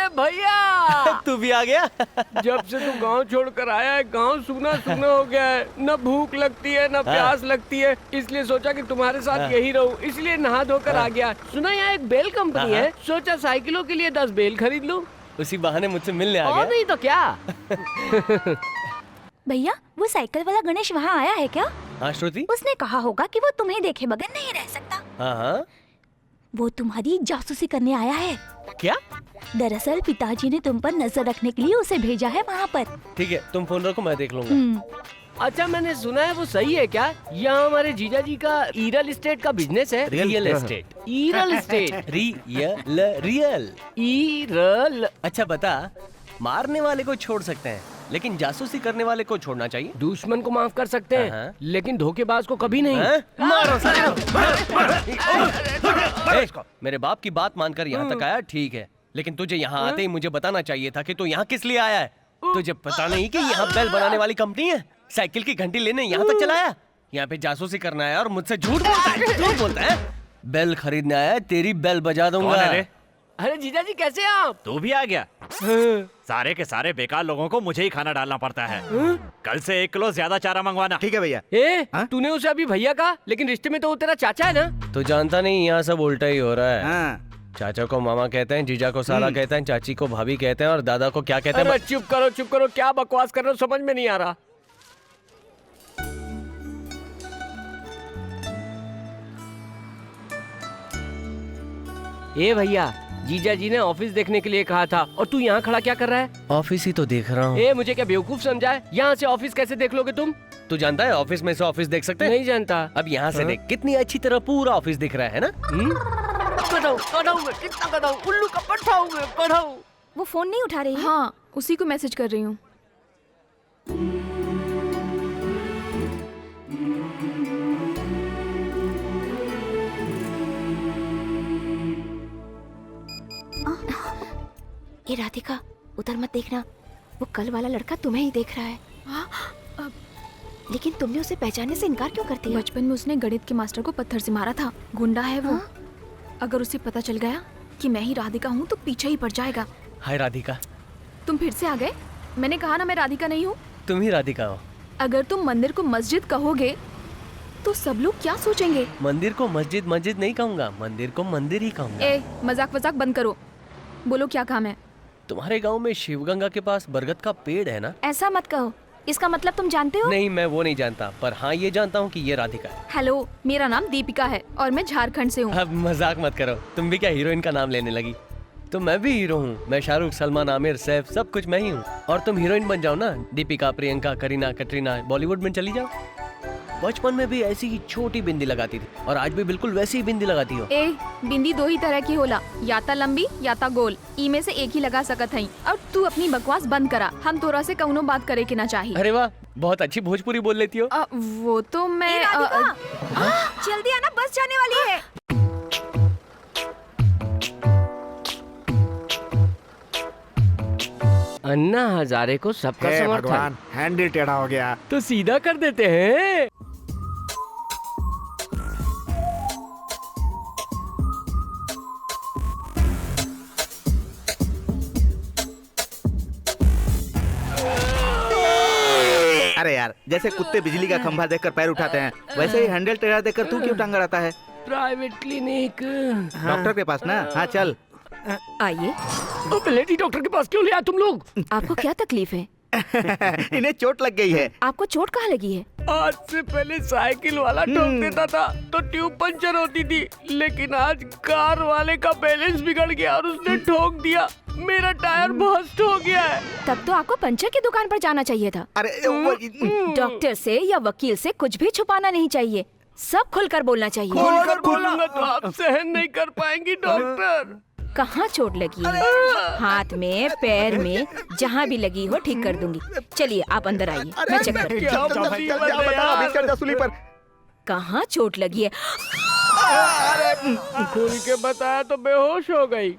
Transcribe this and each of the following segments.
अरे भैया तू भी आ गया। जब से तू गांव छोड़कर आया है गांव सूना सूना हो गया है। न भूख लगती है न प्यास लगती है, इसलिए सोचा कि तुम्हारे साथ यही रहूं, इसलिए नहा धोकर आ गया। सुना यहाँ एक बेल कंपनी है, सोचा साइकिलों के लिए 10 बेल खरीद लूं। उसी बहाने मुझसे मिलने आ और गया। नहीं तो क्या। भैया वो साइकिल वाला गणेश वहाँ आया है क्या? हाँ श्रुति। उसने कहा होगा कि वो तुम्हें देखे बगैर नहीं रह सकता। हाँ हाँ। वो तुम्हारी जासूसी करने आया है। क्या? दरअसल पिताजी ने तुम पर नजर रखने के लिए उसे भेजा है वहाँ पर। ठीक है, तुम फोन रखो, मैं देख लूंगा। अच्छा मैंने सुना है वो सही है क्या? यहाँ हमारे जीजा जी का रियल एस्टेट का बिजनेस है। Real estate. Real estate. Real. ईरल। अच्छा बता, मारने वाले को छोड़ सकते हैं लेकिन जासूसी करने वाले को छोड़ना चाहिए। दुश्मन को माफ कर सकते हैं लेकिन धोखेबाज को कभी नहीं। मारो मेरे बाप की बात मानकर यहाँ तक आया, ठीक है, लेकिन तुझे यहाँ आते ही मुझे बताना चाहिए था कि तू यहाँ किस लिए आया है। तुझे पता नहीं कि यहाँ बेल बनाने वाली कंपनी है? साइकिल की घंटी लेने यहाँ तक चला आया? यहाँ पे जासूसी करना है और मुझसे झूठ बोलता है। बेल खरीदने आया है, तेरी बेल बजा दूंगा। अरे जीजा जी कैसे हैं आप? तू भी आ गया? सारे के सारे बेकार लोगों को मुझे ही खाना डालना पड़ता है। कल से 1 किलो ज्यादा चारा मंगवाना। ठीक है भैया। तूने उसे अभी भैया कहा, लेकिन रिश्ते में तो वो तेरा चाचा है ना। तू जानता नहीं यहाँ सब उल्टा ही हो रहा है। हाँ। चाचा को मामा कहते हैं, जीजा को साला कहते हैं, चाची को भाभी कहते हैं और दादा को क्या कहते हैं? अरे चुप करो, क्या बकवास कर रहे हो, समझ में नहीं आ रहा। ए भैया, जीजा जी ने ऑफिस देखने के लिए कहा था और तू यहाँ खड़ा क्या कर रहा है? ऑफिस ही तो देख रहा हूँ। ए मुझे क्या बेवकूफ समझा है? यहाँ से ऑफिस कैसे देख लोगे तुम? तू जानता है ऑफिस में से ऑफिस देख सकते हैं? नहीं जानता। अब यहाँ से देख, कितनी अच्छी तरह पूरा ऑफिस दिख रहा है ना? उल्लू का पट्टा हूँ मैं, पढ़ाऊँ। वो फोन नहीं उठा रही है? हाँ, उसी को मैसेज कर रही हूँ। ये राधिका, उधर मत देखना, वो कल वाला लड़का तुम्हें ही देख रहा है। लेकिन तुमने उसे पहचानने से इनकार क्यों करती है? बचपन में उसने गणित के मास्टर को पत्थर से मारा था। गुंडा है वो। अगर उसे पता चल गया कि मैं ही राधिका हूँ तो पीछे ही पड़ जाएगा। हाय राधिका। तुम फिर से आ गए? मैंने कहा ना मैं राधिका नहीं हूँ। तुम ही राधिका हो। अगर तुम मंदिर को मस्जिद कहोगे तो सब लोग क्या सोचेंगे? मंदिर को मस्जिद नहीं कहूँगा, मंदिर को मंदिर ही कहूँगा। ए, मजाक बंद करो। बोलो क्या काम है? तुम्हारे गांव में शिवगंगा के पास बरगद का पेड़ है ना? ऐसा मत कहो, इसका मतलब तुम जानते हो? नहीं, मैं वो नहीं जानता, पर हाँ ये जानता हूँ कि ये राधिका है। हेलो, मेरा नाम दीपिका है और मैं झारखंड से हूँ। अब मजाक मत करो, तुम भी क्या हीरोइन का नाम लेने लगी? तो मैं भी हीरो हूँ, मैं शाहरुख, सलमान, आमिर, सैफ, सब कुछ मैं ही हूँ। और तुम हीरोइन बन जाओ ना, दीपिका, प्रियंका, करीना, कटरीना, बॉलीवुड में चली जाओ। बचपन में भी ऐसी ही छोटी बिंदी लगाती थी और आज भी बिल्कुल वैसी ही बिंदी लगाती हो। ए, बिंदी 2 ही तरह की होला, या ता लंबी या ता गोल। ई में से एक ही लगा सकत हई। और तू अपनी बकवास बंद करा, हम तोरा से कौनो बात करे के ना चाहिए। अरे वाह, बहुत अच्छी भोजपुरी बोल लेती हो। वो तो मैं जल्दी आना, बस जाने वाली है। अन्ना हजारे को सबका समर्थन। भगवान, हैंडल टेढ़ा हो गया। तो सीधा कर देते हैं। अरे यार, जैसे कुत्ते बिजली का खंभा देखकर पैर उठाते हैं, वैसे ही हैंडल टेढ़ा देखकर तू क्यों टांग अड़ाता है? Private clinic. डॉक्टर के पास ना? हाँ चल। आइए। तो लेडी डॉक्टर के पास क्यों ले आए तुम लोग? आपको क्या तकलीफ है? इन्हें चोट लग गई है। आपको चोट कहाँ लगी है? आज से पहले साइकिल वाला ठोक देता था तो ट्यूब पंचर होती थी, लेकिन आज कार वाले का बैलेंस बिगड़ गया और उसने ठोक दिया, मेरा टायर बस्ट हो गया है। तब तो आपको पंचर की दुकान पर जाना चाहिए था। अरे डॉक्टर से या वकील से कुछ भी छुपाना नहीं चाहिए, सब खुलकर बोलना चाहिए। खुलकर बोलूंगा तो आप सहन नहीं कर पाएंगी डॉक्टर। कहाँ चोट लगी है? हाथ में, पैर में, जहाँ भी लगी हो ठीक कर दूंगी। चलिए आप अंदर आइए, मैं चेक करती हूँ। कहाँ चोट लगी है? खुल के बताया तो बेहोश हो गई।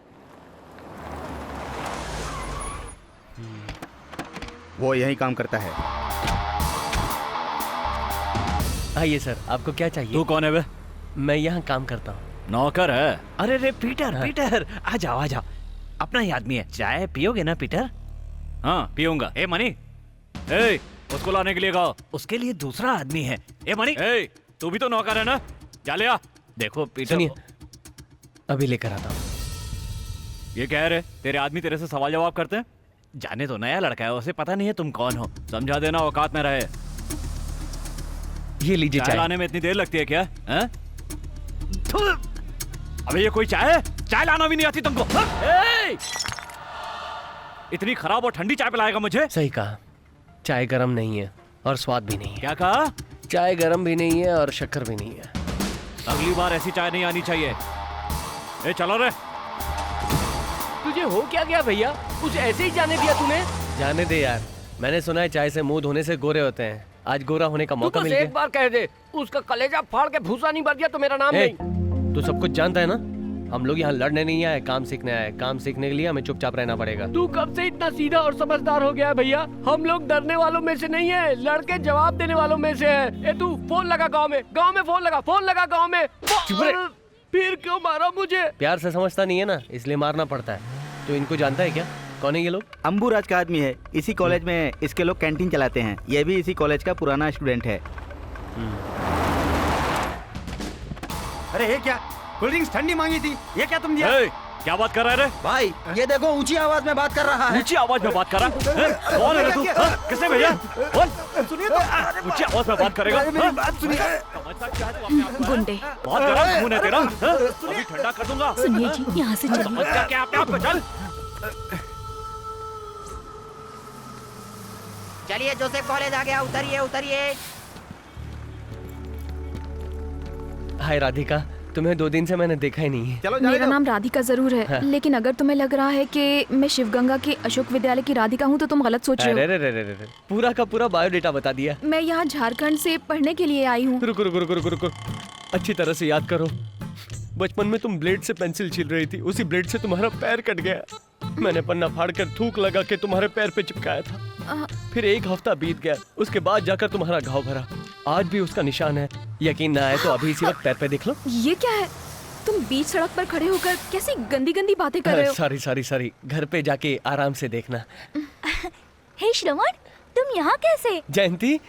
वो यही काम करता है। आइए सर, आपको क्या चाहिए? तू कौन है बे? मैं यहाँ काम करता हूँ। नौकर है? अरे रे पीटर, पीटर, आ जाओ आ जाओ। अपना ही आदमी है। चाय पियोगे ना पीटर? हाँ पियूंगा। ए मनी, ए उसको लाने के लिए कहो। उसके लिए दूसरा आदमी है। ए मनी, ए तू भी तो नौकर है ना, जा ले आ। देखो पीटर, सुनिए, अभी लेकर आता हूँ। ये कह रहे तेरे आदमी तेरे से सवाल जवाब करते हैं? जाने तो नया लड़का है, उसे पता नहीं है तुम कौन हो। समझा देना औकात में रहे। ये लीजिए चाय चाय। लाने में इतनी देर लगती है क्या? हैं? अबे ये कोई चाय है? चाय लाना भी नहीं आती तुमको? हाँ? इतनी खराब और ठंडी चाय पिलाएगा मुझे? सही कहा, चाय गरम नहीं है और स्वाद भी नहीं है। क्या कहा? चाय गरम भी नहीं है और शक्कर भी नहीं है। अगली बार ऐसी चाय नहीं आनी चाहिए। ए चलो रे। तुझे हो क्या गया भैया? कुछ ऐसे ही जाने दिया तूने? जाने दे यार, मैंने सुना है चाय से मुंह धोने से गोरे होते हैं। आज गोरा होने का तू मौका बस मिल एक गया। बार कह दे, उसका कलेजा फाड़ के भूसा नहीं भर दिया तो मेरा नाम ए, नहीं। तू सब कुछ जानता है ना? हम लोग यहाँ लड़ने नहीं आए, काम सीखने आए। काम सीखने के लिए हमें चुपचाप रहना पड़ेगा। तू कब से इतना सीधा और समझदार हो गया है भैया? हम लोग डरने वालों में से नहीं है, लड़के जवाब देने वालों में से है। ए तू फोन लगा गांव में फोन लगा गांव में। चुप रहे। फिर क्यों मारा मुझे? प्यार से समझता नहीं है ना, इसलिए मारना पड़ता है। तो इनको जानता है क्या? कौन है ये लोग? अंबुराज का आदमी है। इसी कॉलेज में इसके लोग कैंटीन चलाते हैं। ये भी इसी कॉलेज का पुराना स्टूडेंट है। अरे ये क्या, कोल्ड ड्रिंक्स ठंडी मांगी थी, ये क्या तुम दिया? ए, क्या बात कर रहा है रे? भाई ये देखो, ऊंची आवाज में बात कर रहा है। ऊंची आवाज में बात कर रहा है? कौन है तू? हाँ? किसने भेजा? बोल। सुनिए तो, ऊंची आवाज में बात करेगा? मेरी हाँ? बात सुनिए। समझता क्या है तू अपने आप को? गुंडे, बहुत गरम खून है तेरा। हाँ? अभी ठंडा कर दूंगा। सुनिए जी, यहाँ से चलिए। समझता क्या अपने आप को? चल। चलिए जोसेफ कॉलेज आ गया, उतरिए उतरिए। हाय राधिका, तुम्हें 2 दिन से मैंने देखा ही नहीं है। चलो जाने मेरा दो। नाम राधिका जरूर है, हाँ। लेकिन अगर तुम्हें लग रहा है कि मैं शिवगंगा के अशोक विद्यालय की राधिका हूँ तो तुम गलत सोच रहे अरे हो। रे रे रे रे, पूरा का पूरा बायोडेटा बता दिया। मैं यहाँ झारखंड से पढ़ने के लिए आई हूँ। रुको रुको रुको रुको रुको, अच्छी तरह से याद करो। बचपन में तुम ब्लेड से पेंसिल छील रही थी, उसी ब्लेड से तुम्हारा पैर कट गया। मैंने पन्ना फाड़कर थूक लगा के तुम्हारे पैर पे चिपकाया था। फिर 1 हफ्ता बीत गया, उसके बाद जाकर तुम्हारा घाव भरा। आज भी उसका निशान है। यकीन ना आए तो अभी इसी वक्त पैर पे देख लो। ये क्या है? तुम बीच सड़क पर खड़े होकर कैसी गंदी गंदी बातें कर रहे हो? सॉरी सॉरी सॉरी, घर पे जाके आराम से देखना। हे श्रवण, तुम यहाँ कैसे? जयंती,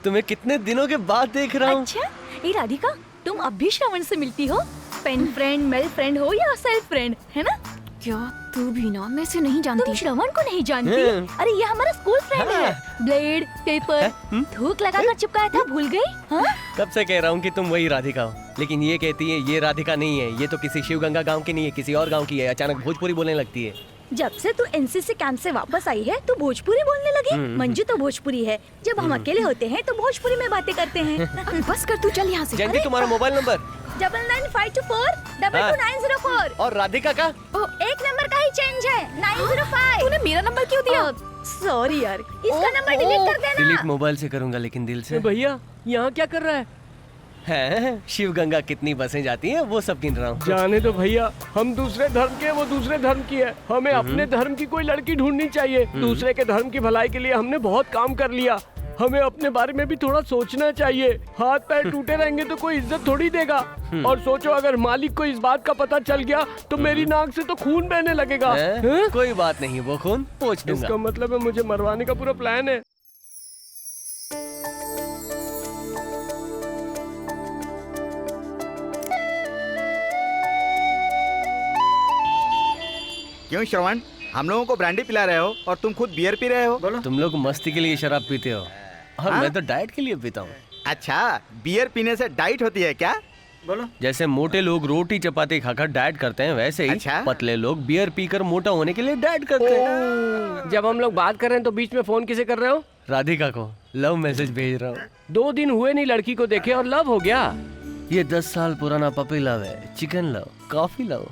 तुम्हें कितने दिनों के बाद देख रहा हूँ। अच्छा, ये राधिका, तुम अब भी श्रवण से मिलती हो? पेन फ्रेंड, मेल फ्रेंड हो या सेल्फ फ्रेंड, है ना? क्या तू भी ना? मैं से नहीं जानती। तुम श्रवण को नहीं जानती? अरे ये हमारा स्कूल फ्रेंड है। ब्लेड, पेपर, थूक लगाकर चिपकाया था, भूल गई? हाँ? कब से कह रहा हूँ कि तुम वही राधिका हो, लेकिन ये कहती है ये राधिका नहीं है, ये तो किसी शिवगंगा गांव की नहीं है, किसी और गांव की है। अचानक भोजपुरी बोलने लगती है। जब से तू एनसीसी कैंप से वापस आई है, तू भोजपुरी बोलने लगी। मंजू तो भोजपुरी है। जब हम अकेले होते हैं तो भोजपुरी में बातें करते हैं। बस कर, तू चल यहाँ से। जयंती, तुम्हारा मोबाइल नंबर? 9952422904। और राधिका का? एक नंबर का ही चेंज है, 905। तूने मेरा नंबर क्यों दिया? सॉरी यार, इसका नंबर डिलीट कर देना। डिलीट मोबाइल से करूंगा, लेकिन दिल से। भैया यहाँ क्या कर रहा है? है शिवगंगा कितनी बसें जाती हैं वो सब गिन रहा हूँ। जाने दो भैया, हम दूसरे धर्म के, वो दूसरे धर्म की है। हमें अपने धर्म की कोई लड़की ढूंढनी चाहिए। दूसरे के धर्म की भलाई के लिए हमने बहुत काम कर लिया। हमें अपने बारे में भी थोड़ा सोचना चाहिए। हाथ पैर टूटे रहेंगे तो कोई इज्जत थोड़ी देगा। और सोचो, अगर मालिक को इस बात का पता चल गया तो मेरी नाक से तो खून बहने लगेगा। हैं? कोई बात नहीं, वो खून पोंछ दूंगा। इसका मतलब है मुझे मरवाने का पूरा प्लान है। क्यों श्रवण, हम लोगों को ब्रांडी पिला रहे हो और तुम खुद बियर पी रहे हो? बोलो। तुम लोग मस्ती के लिए शराब पीते हो और हाँ? मैं तो डाइट के लिए पीता हूँ। अच्छा, बियर पीने से डाइट होती है क्या? बोलो। जैसे मोटे लोग रोटी चपाती खाकर डाइट करते हैं, वैसे ही अच्छा? पतले लोग बियर पीकर मोटा होने के लिए डाइट करते हैं। जब हम लोग बात कर रहे हैं तो बीच में फोन किसे कर रहे हो? राधिका को लव मैसेज भेज रहा हूँ। 2 दिन हुए नहीं लड़की को देखे और लव हो गया। ये 10 साल पुराना पपी लव है, चिकन लव, कॉफी लव।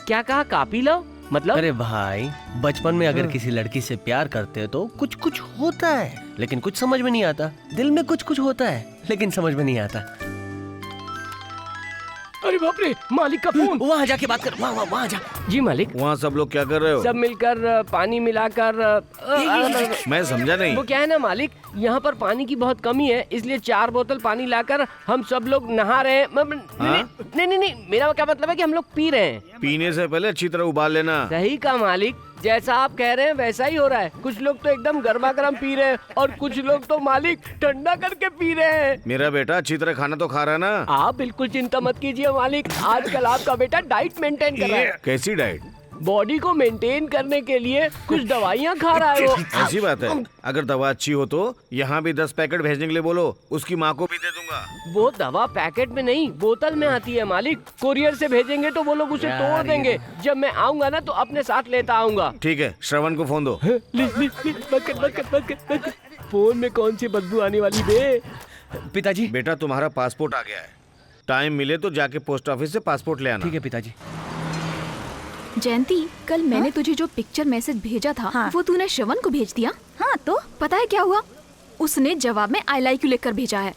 क्या कहा? कापी लव मतलब? अरे भाई, बचपन में अगर किसी लड़की से प्यार करते हो तो कुछ कुछ होता है, लेकिन कुछ समझ में नहीं आता। दिल में कुछ कुछ होता है, लेकिन समझ में नहीं आता। अरे बाप रे, मालिक का फोन। वहाँ जाके बात कर, वहाँ जा। जी मालिक। वहाँ सब लोग क्या कर रहे हो? सब मिलकर पानी मिलाकर मैं समझा नहीं। वो क्या है ना मालिक, यहाँ पर पानी की बहुत कमी है, इसलिए 4 बोतल पानी लाकर हम सब लोग नहा रहे हैं। नहीं, मेरा क्या मतलब है कि हम लोग पी रहे हैं। पीने से पहले अच्छी तरह उबाल लेना। सही कहा मालिक, जैसा आप कह रहे हैं वैसा ही हो रहा है। कुछ लोग तो एकदम गर्मा गर्म पी रहे हैं और कुछ लोग तो मालिक ठंडा करके पी रहे हैं। मेरा बेटा अच्छी तरह खाना तो खा रहा है ना? आप बिल्कुल चिंता मत कीजिए मालिक, आजकल आपका बेटा डाइट मेंटेन कर रहा है। कैसी डाइट? बॉडी को मेंटेन करने के लिए कुछ दवाइयाँ खा रहा है वो। ऐसी बात है? अगर दवा अच्छी हो तो यहाँ भी 10 पैकेट भेजने के लिए बोलो, उसकी माँ को भी दे दूंगा। वो दवा पैकेट में नहीं, बोतल में आती है मालिक। कोरियर से भेजेंगे तो वो लोग उसे तोड़ देंगे। जब मैं आऊंगा ना तो अपने साथ लेता आऊंगा। ठीक है, श्रवण को फोन दो। बकेट। फोन में कौन सी बदबू आने वाली बे? पिताजी। बेटा तुम्हारा पासपोर्ट आ गया है, टाइम मिले तो जाके पोस्ट ऑफिस से पासपोर्ट ले आना। ठीक है पिताजी। जयंती, कल मैंने तुझे जो पिक्चर मैसेज भेजा था वो तूने श्रवण को भेज दिया। हाँ तो पता है क्या हुआ? उसने जवाब में आई लाइक यू लिखकर भेजा है।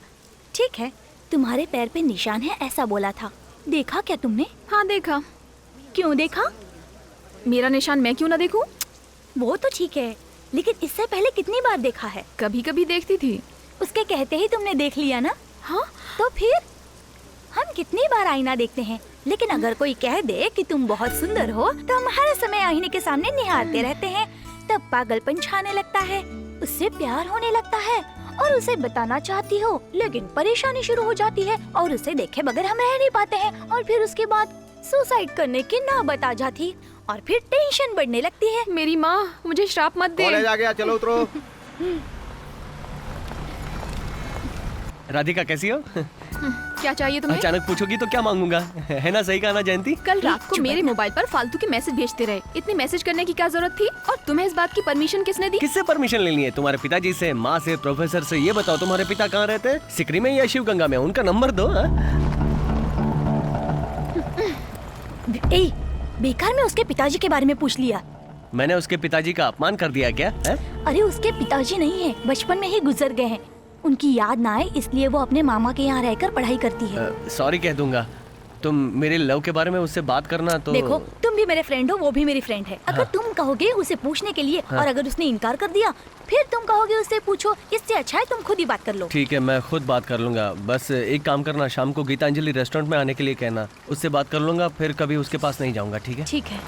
ठीक है, तुम्हारे पैर पे निशान है ऐसा बोला था, देखा क्या तुमने? हाँ देखा। क्यों देखा? मेरा निशान मैं क्यों ना देखूं? वो तो ठीक है, लेकिन इससे पहले कितनी बार देखा है? कभी कभी देखती थी। उसके कहते ही तुमने देख लिया ना? हाँ तो फिर हम कितनी बार आईना देखते हैं, लेकिन अगर कोई कह दे कि तुम बहुत सुंदर हो तो हम हर समय आईने के सामने निहारते रहते हैं। तब पागलपन छाने लगता है, उससे प्यार होने लगता है और उसे बताना चाहती हो, लेकिन परेशानी शुरू हो जाती है और उसे देखे बगैर हम रह नहीं पाते हैं और फिर उसके बाद सुसाइड करने की नौबत आ जाती और फिर टेंशन बढ़ने लगती है। मेरी माँ मुझे श्राप मत दे। कॉलेज आ गया, चलो उतरो। राधिका कैसी हो? क्या चाहिए तुम्हें? अचानक पूछोगी तो क्या मांगूंगा, है ना? सही कहा ना जयंती? कल रात को मेरे मोबाइल पर फालतू के मैसेज भेजते रहे। इतनी मैसेज करने की क्या जरूरत थी? और तुम्हें इस बात की परमिशन किसने दी? किससे परमिशन लेनी है? तुम्हारे पिताजी से, माँ से, प्रोफेसर से? ये बताओ तुम्हारे पिता कहाँ रहते हैं? सिकरी में या शिवगंगा में? उनका नंबर दो। बेकार में उसके पिताजी के बारे में पूछ लिया। मैंने उसके पिताजी का अपमान कर दिया क्या है? अरे उसके पिताजी नहीं है, बचपन में ही गुजर गए हैं। उनकी याद ना आए इसलिए वो अपने मामा के यहाँ रहकर पढ़ाई करती है। सॉरी कह दूंगा। तुम मेरे लव के बारे में उससे बात करना तो। देखो, तुम भी मेरे फ्रेंड हो, वो भी मेरी फ्रेंड है। अगर तुम कहोगे उसे पूछने के लिए और अगर उसने इनकार कर दिया फिर तुम कहोगे उससे पूछो, इससे अच्छा है तुम खुद ही बात कर लो। ठीक है, मैं खुद बात कर लूंगा। बस एक काम करना, शाम को गीतांजलि रेस्टोरेंट में आने के लिए कहना, उससे बात कर लूंगा, फिर कभी उसके पास नहीं जाऊंगा। ठीक है? ठीक है।